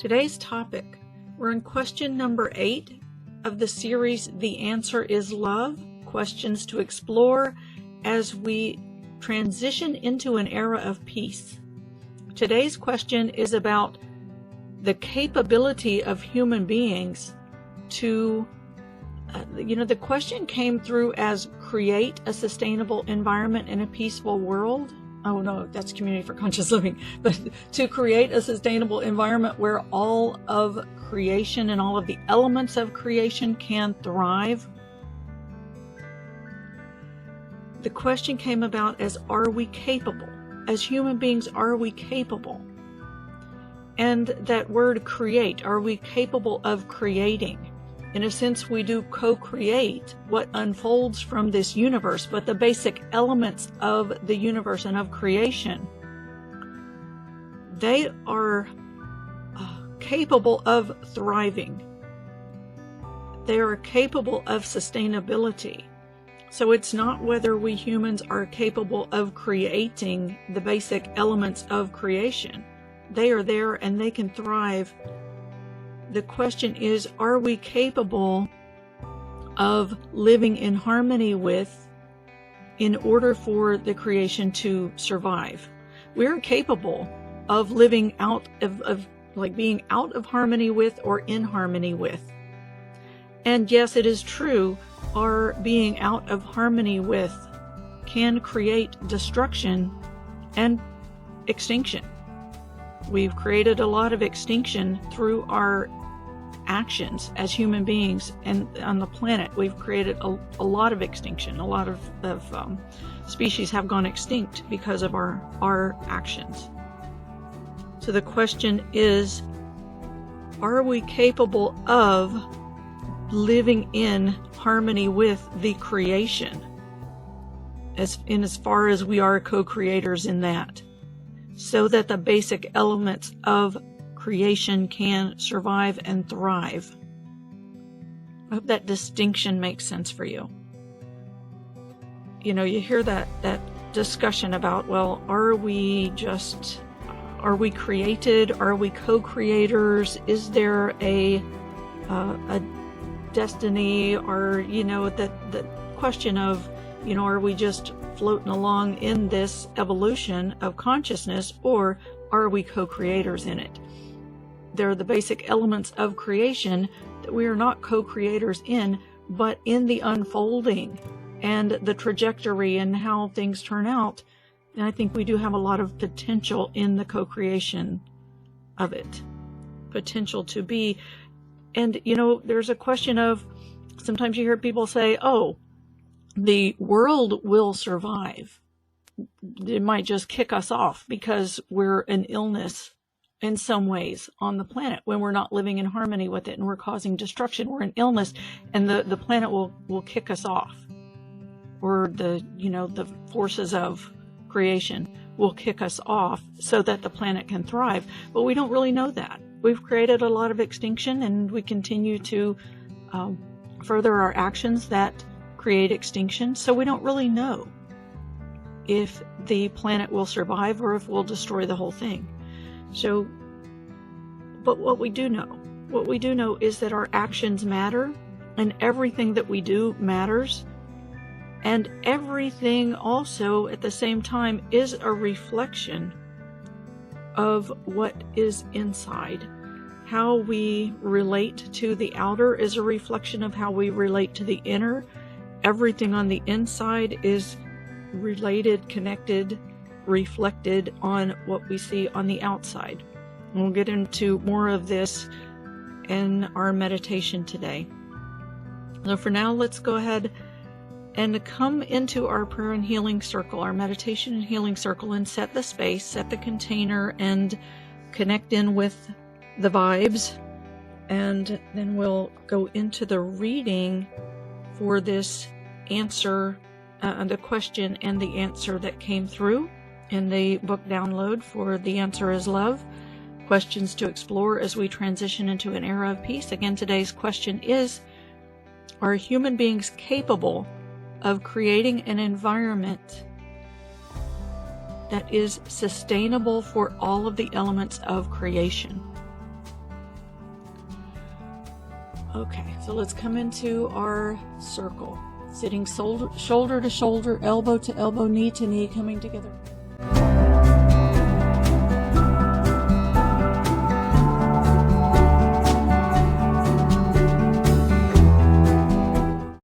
Today's topic, we're in question number 8 of the series, The Answer is Love, Questions to Explore as we transition into an era of peace. Today's question is about the capability of human beings to, the question came through as create a sustainable environment in a peaceful world. Oh no, that's Community for Conscious Living. But to create a sustainable environment where all of creation and all of the elements of creation can thrive. The question came about as, are we capable? As human beings, are we capable? And that word create, are we capable of creating? In a sense, we do co-create what unfolds from this universe, but the basic elements of the universe and of creation, they are capable of thriving. They are capable of sustainability. So it's not whether we humans are capable of creating the basic elements of creation. They are there and they can thrive. The question is, are we capable of living in harmony with, in order for the creation to survive? We're capable of living out of being out of harmony with or in harmony with. And yes, it is true, our being out of harmony with can create destruction and extinction. We've created a lot of extinction through our actions as human beings, and on the planet we've created a lot of extinction. A lot of species have gone extinct because of our actions. So the question is, are we capable of living in harmony with the creation, as far as we are co-creators in that, so that the basic elements of creation can survive and thrive? I hope that distinction makes sense for you. You hear that discussion about, well, are we created? Are we co-creators? Is there a destiny? Or, the question of, are we just floating along in this evolution of consciousness, or are we co-creators in it? They're the basic elements of creation that we are not co-creators in, but in the unfolding and the trajectory and how things turn out. And I think we do have a lot of potential in the co-creation of it. Potential to be. And, there's a question of, sometimes you hear people say, oh, the world will survive. It might just kick us off because we're an illness in some ways on the planet. When we're not living in harmony with it and we're causing destruction, we're an illness, and the planet will kick us off. Or the forces of creation will kick us off so that the planet can thrive. But we don't really know that. We've created a lot of extinction, and we continue to further our actions that create extinction. So we don't really know if the planet will survive or if we'll destroy the whole thing. So, but what we do know is that our actions matter, and everything that we do matters. And everything also at the same time is a reflection of what is inside. How we relate to the outer is a reflection of how we relate to the inner. Everything on the inside is related, connected, reflected on what we see on the outside. And we'll get into more of this in our meditation today. So for now, let's go ahead and come into our prayer and healing circle, our meditation and healing circle, and set the space, set the container, and connect in with the vibes. And then we'll go into the reading for this answer, the question and the answer that came through in the book download for The Answer is Love, Questions to Explore as we transition into an era of peace. Again, today's question is, are human beings capable of creating an environment that is sustainable for all of the elements of creation? Okay, so let's come into our circle. Sitting shoulder to shoulder, elbow to elbow, knee to knee, coming together.